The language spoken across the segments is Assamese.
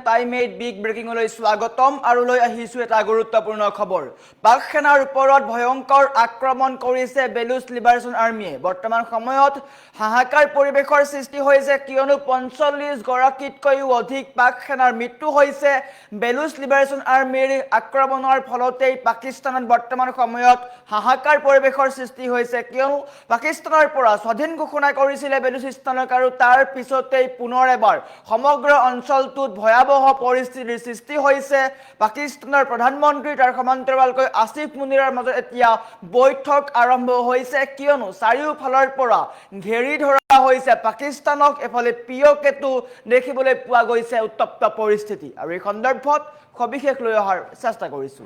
টাইম 8 বিগ ব্ৰেকিংলৈ স্বাগতম আৰু লৈ আহিছো এটা গুৰুত্বপূৰ্ণ খবৰ পাক সেনাৰ ওপৰত ভয়ংকৰ আক্ৰমণ কৰিছে বেলুচ লিবাৰেশ্যন আৰ্মিয়ে বৰ্তমান সময়ত হাহাকাৰ পৰিবেশৰ সৃষ্টি হৈছে কিয়নো ৪৫ গৰাকীতকৈও অধিক পাক সেনাৰ মৃত্যু হৈছে বেলুচ লিবাৰেশ্যন আৰ্মিৰ আক্ৰমণৰ ফলতেই পাকিস্তানত বৰ্তমান সময়ত হাহাকাৰ পৰিবেশৰ সৃষ্টি হৈছে কিয়নো পাকিস্তানৰ পৰা স্বাধীন ঘোষণা কৰিছিলে বেলুচিস্তানক আৰু তাৰ পিছতেই পুনৰ এবাৰ সমগ্ৰ অঞ্চলটোত ভয়াবহ পৰিস্থিতিৰ সৃষ্টি হৈছে পাকিস্তানৰ প্ৰধানমন্ত্ৰী তাৰ সমান্তৰালকৈ আসিফ মুনিৰৰ মাজত এতিয়া বৈঠক আৰম্ভ হৈছে কিয়নো চাৰিওফালৰ পৰা ঘেৰি ধৰা হৈছে পাকিস্তানক এফালে পিঅকেটো দেখিবলৈ পোৱা গৈছে উত্তপ্ত পৰিস্থিতি আৰু এই সন্দৰ্ভত সবিশেষ লৈ অহাৰ চেষ্টা কৰিছো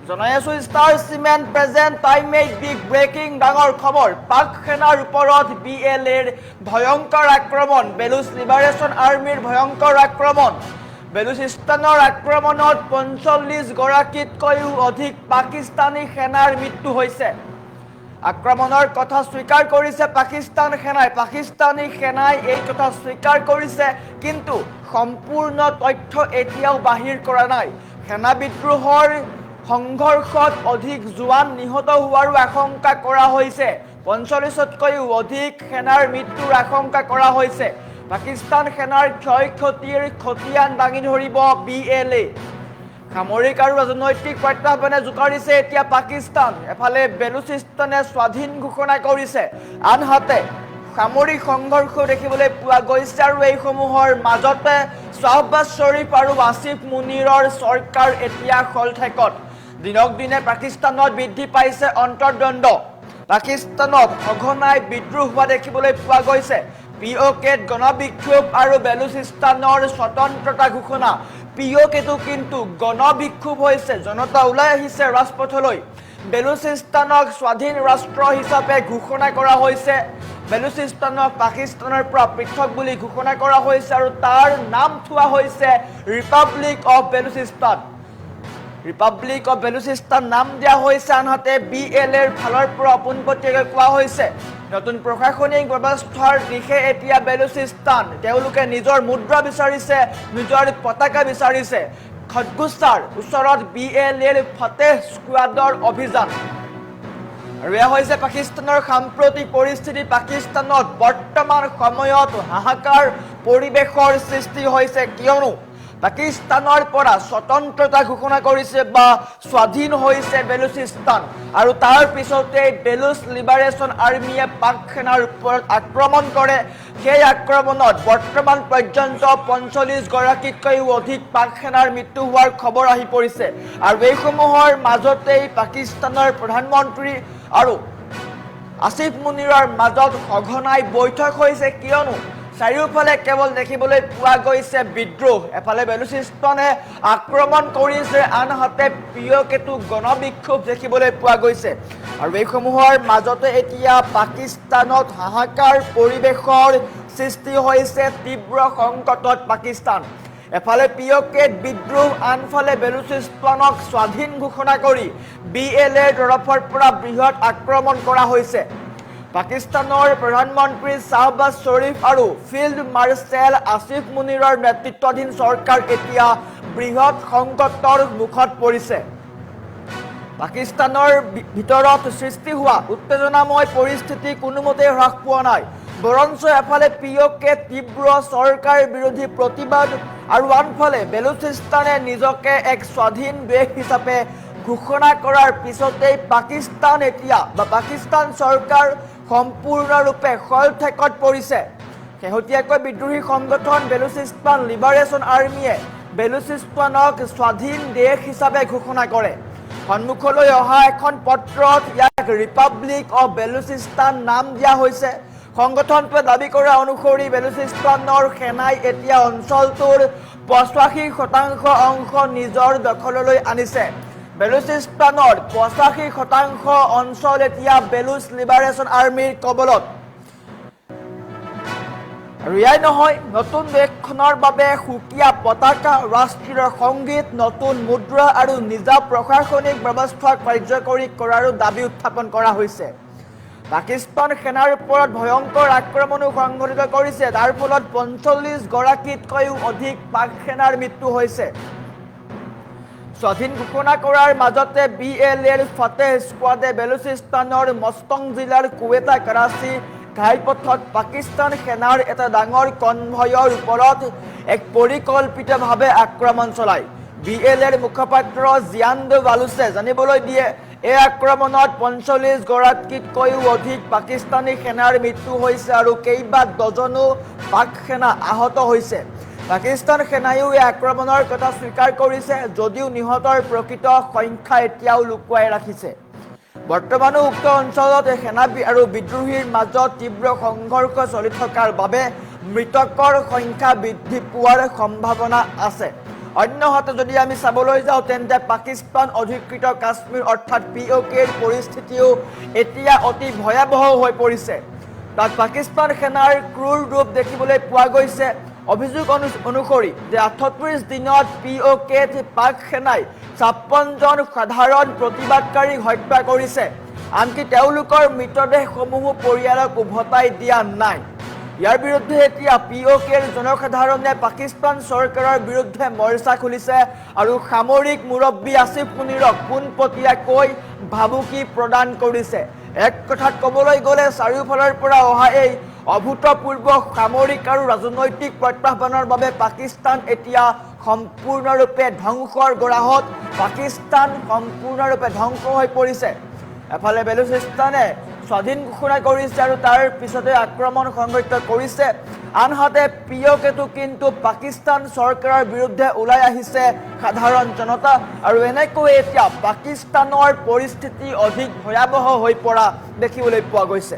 জনাই আছো star cement present time 8 big breaking ডাঙৰ খবৰ পাক সেনাৰ ওপৰত বিএলএৰ ভয়ংকৰ আক্ৰমণ বেলুচ লিবাৰেশ্যন আৰ্মিৰ ভয়ংকৰ আক্ৰমণ বেলুচিস্তানৰ আক্ৰমণত ৪৫ গৰাকীতকৈও অধিক পাকিস্তানী সেনাৰ মৃত্যু হৈছে আক্ৰমণৰ কথা স্বীকাৰ কৰিছে পাকিস্তানী সেনাই এই কথা স্বীকাৰ কৰিছে কিন্তু সম্পূৰ্ণ তথ্য এতিয়াও বাহিৰ কৰা নাই সেনা বিদ্ৰোহৰ সংঘৰ্ষত অধিক জোৱান নিহত হোৱাৰো আশংকা কৰা হৈছে ৪৫তকৈও অধিক সেনাৰ মৃত্যুৰ আশংকা কৰা হৈছে পাকিস্তান সেনাৰ ক্ষয়ক্ষতিৰ খতিয়ান দাঙি ধৰিব বিএলএ সামৰিক আৰু ৰাজনৈতিক প্ৰত্যাহ্বানে জোকাৰিছে এতিয়া পাকিস্তান এফালে বেলুচিস্তানে স্বাধীন ঘোষণা কৰিছে আনহাতে সামৰিক সংঘৰ্ষ দেখিবলৈ পোৱা গৈছে আৰু এইসমূহৰ মাজতে শ্বাহবাজ শ্বৰীফ আৰু আসিফ মুনিৰৰ চৰকাৰ এতিয়া খলঠেকত দিনক দিনে পাকিস্তানত বৃদ্ধি পাইছে অন্তৰ্দ্বন্দ্ব পাকিস্তানত সঘনাই বিদ্ৰোহ হোৱা দেখিবলৈ পোৱা গৈছে পিঅকেত গণবিক্ষোভ আৰু বেলুচিস্তানৰ স্বতন্ত্ৰতা ঘোষণা পিঅকেটো কিন্তু গণবিক্ষোভ হৈছে জনতা ওলাই আহিছে ৰাজপথলৈ বেলুচিস্তানক স্বাধীন ৰাষ্ট্ৰ হিচাপে ঘোষণা কৰা হৈছে বেলুচিস্তানক পাকিস্তানৰ পৰা পৃথক বুলি ঘোষণা কৰা হৈছে আৰু তাৰ নাম থোৱা হৈছে ৰিপাব্লিক অফ বেলুচিস্তান নাম দিয়া হৈছে আনহাতে বিএলএৰ ফালৰ পৰা পোনপটীয়াকৈ কোৱা হৈছে নতুন প্ৰশাসনিক ব্যৱস্থাৰ দিশে এতিয়া বেলুচিস্তান তেওঁলোকে নিজৰ মুদ্ৰা বিচাৰিছে নিজৰ পতাকা বিচাৰিছে খটগুছাৰ ওচৰত বিএলএৰ ফতেহ স্কোৱাডৰ অভিযান আৰু এয়া হৈছে পাকিস্তানৰ সাম্প্ৰতিক পৰিস্থিতি পাকিস্তানত বৰ্তমান সময়ত হাহাকাৰ পৰিবেশৰ সৃষ্টি হৈছে কিয়নো পাকিস্তানৰ পৰা স্বতন্ত্ৰতা ঘোষণা কৰিছে বা স্বাধীন হৈছে বেলুচিস্তান আৰু তাৰ পিছতে বেলুচ লিবাৰেশ্যন আৰ্মিয়ে পাক সেনাৰ ওপৰত আক্ৰমণ কৰে সেই আক্ৰমণত বৰ্তমান পৰ্যন্ত ৪৫ গৰাকীতকৈও অধিক পাক সেনাৰ মৃত্যু হোৱাৰ খবৰ আহি পৰিছে আৰু এইসমূহৰ মাজতেই পাকিস্তানৰ প্ৰধানমন্ত্ৰী আৰু আসিফ মুনিৰৰ মাজত সঘনাই বৈঠক হৈছে কিয়নো চাৰিওফালে কেৱল দেখিবলৈ পোৱা গৈছে বিদ্ৰোহ এফালে বেলুচিস্তানে আক্ৰমণ কৰিছে আনহাতে পিঅকেটো গণবিক্ষোভ দেখিবলৈ পোৱা গৈছে আৰু এইসমূহৰ মাজতে এতিয়া পাকিস্তানত হাহাকাৰ পৰিবেশৰ সৃষ্টি হৈছে তীব্ৰ সংকটত পাকিস্তান এফালে পিঅকেট বিদ্ৰোহ আনফালে বেলুচিস্তানক স্বাধীন ঘোষণা কৰি বিএলএৰ তৰফৰ পৰা বৃহৎ আক্ৰমণ কৰা হৈছে পাকিস্তানৰ প্ৰধানমন্ত্ৰী শ্বাহবাজ শ্বৰীফ আৰু ফিল্ড মাৰ্শ্বেল আসিফ মুনিৰৰ নেতৃত্বাধীন চৰকাৰ এতিয়া বৃহৎ সংকটৰ মুখত পৰিছে পাকিস্তানৰ ভিতৰত সৃষ্টি হোৱা উত্তেজনাময় পৰিস্থিতি কোনোমতে হ্ৰাস পোৱা নাই বৰঞ্চ এফালে পিঅকে তীব্ৰ চৰকাৰ বিৰোধী প্ৰতিবাদ আৰু আনফালে বেলুচিস্তানে নিজকে এক স্বাধীন দেশ হিচাপে ঘোষণা কৰাৰ পিছতেই পাকিস্তান এতিয়া বা পাকিস্তান চৰকাৰ সম্পূৰ্ণৰূপে খলঠেকত পৰিছে শেহতীয়াকৈ বিদ্ৰোহী সংগঠন বেলুচিস্তান লিবাৰেশ্যন আৰ্মিয়ে বেলুচিস্তানক স্বাধীন দেশ হিচাপে ঘোষণা কৰে সন্মুখলৈ অহা এখন পত্ৰত ইয়াক ৰিপাব্লিক অফ বেলুচিস্তান নাম দিয়া হৈছে সংগঠনটোৱে দাবী কৰা অনুসৰি বেলুচিস্তানৰ সেনাই এতিয়া অঞ্চলটোৰ ৮৫% অংশ নিজৰ দখললৈ আনিছে বেলুচিস্তানৰ ৮৫% অঞ্চল এতিয়া বেলুচ লিবাৰেশ্যন আৰ্মিৰ কবলত আৰু ইয়াই নহয় নতুন দেশখনৰ বাবে সুকীয়া পতাকা ৰাষ্ট্ৰীয় সংগীত নতুন মুদ্ৰা আৰু নিজা প্ৰশাসনিক ব্যৱস্থা কাৰ্যকৰী কৰাৰো দাবী উত্থাপন কৰা হৈছে পাকিস্তান সেনাৰ ওপৰত ভয়ংকৰ আক্ৰমণো সংঘটিত কৰিছে। তাৰ ফলত ৪৫ গৰাকীতকৈও অধিক পাক সেনাৰ মৃত্যু হৈছে। স্বাধীন ঘোষণা কৰাৰ মাজতে BLAৰ ফাটেহ স্কোৱাডে বেলুচিস্তানৰ মস্তং জিলাৰ কুৱেটা কৰাচী ঘাইপথত পাকিস্তান সেনাৰ এটা ডাঙৰ কনভয়ৰ ওপৰত এক পৰিকল্পিতভাৱে আক্ৰমণ চলায়। BLAৰ মুখপাত্ৰ জিয়ান্দ বালুচে জানিবলৈ দিয়ে, এই আক্ৰমণত ৪৫ গৰাকীতকৈও অধিক পাকিস্তানী সেনাৰ মৃত্যু হৈছে আৰু কেইবা ডজনো পাক সেনা আহত হৈছে। পাকিস্তান সেনাইও এই আক্ৰমণৰ কথা স্বীকাৰ কৰিছে, যদিও নিহতৰ প্ৰকৃত সংখ্যা এতিয়াও লুকুৱাই ৰাখিছে। বৰ্তমানো উক্ত অঞ্চলত সেনা আৰু বিদ্ৰোহীৰ মাজত তীব্ৰ সংঘৰ্ষ চলি থকাৰ বাবে মৃতকৰ সংখ্যা বৃদ্ধি পোৱাৰ সম্ভাৱনা আছে। অন্যহাতে যদি আমি চাবলৈ যাওঁ তেন্তে পাকিস্তান অধিকৃত কাশ্মীৰ অৰ্থাৎ POKৰ পৰিস্থিতিও এতিয়া অতি ভয়াৱহ হৈ পৰিছে। তাত পাকিস্তান সেনাৰ ক্ৰূৰ ৰূপ দেখিবলৈ পোৱা গৈছে। অভিযোগ অনুসৰি যে ৩৮ দিনত POKত পাক সেনাই ৫৬ জন সাধাৰণ প্ৰতিবাদকাৰীক হত্যা কৰিছে। আনকি তেওঁলোকৰ মৃতদেহসমূহো পৰিয়ালক উভতাই দিয়া নাই। ইয়াৰ বিৰুদ্ধে এতিয়া POKৰ জনসাধাৰণে পাকিস্তান চৰকাৰৰ বিৰুদ্ধে মৰ্চা খুলিছে আৰু সামৰিক মুৰব্বী আসিফ মুনিৰক পোনপটীয়াকৈ ভাবুকি প্ৰদান কৰিছে। এক কথাত ক'বলৈ গ'লে চাৰিওফালৰ পৰা অহা এই অভূতপূৰ্ব সামৰিক আৰু ৰাজনৈতিক প্ৰত্যাহ্বানৰ বাবে পাকিস্তান এতিয়া সম্পূৰ্ণৰূপে ধ্বংসৰ গৰাহত। পাকিস্তান সম্পূৰ্ণৰূপে ধ্বংস হৈ পৰিছে। এফালে বেলুচিস্তানে স্বাধীন ঘোষণা কৰিছে আৰু তাৰ পিছতে আক্ৰমণ সংঘটিত কৰিছে। আনহাতে POKতো কিন্তু পাকিস্তান চৰকাৰৰ বিৰুদ্ধে ওলাই আহিছে সাধাৰণ জনতা আৰু এনেকৈ এতিয়া পাকিস্তানৰ পৰিস্থিতি অধিক ভয়াৱহ হৈ পৰা দেখিবলৈ পোৱা গৈছে।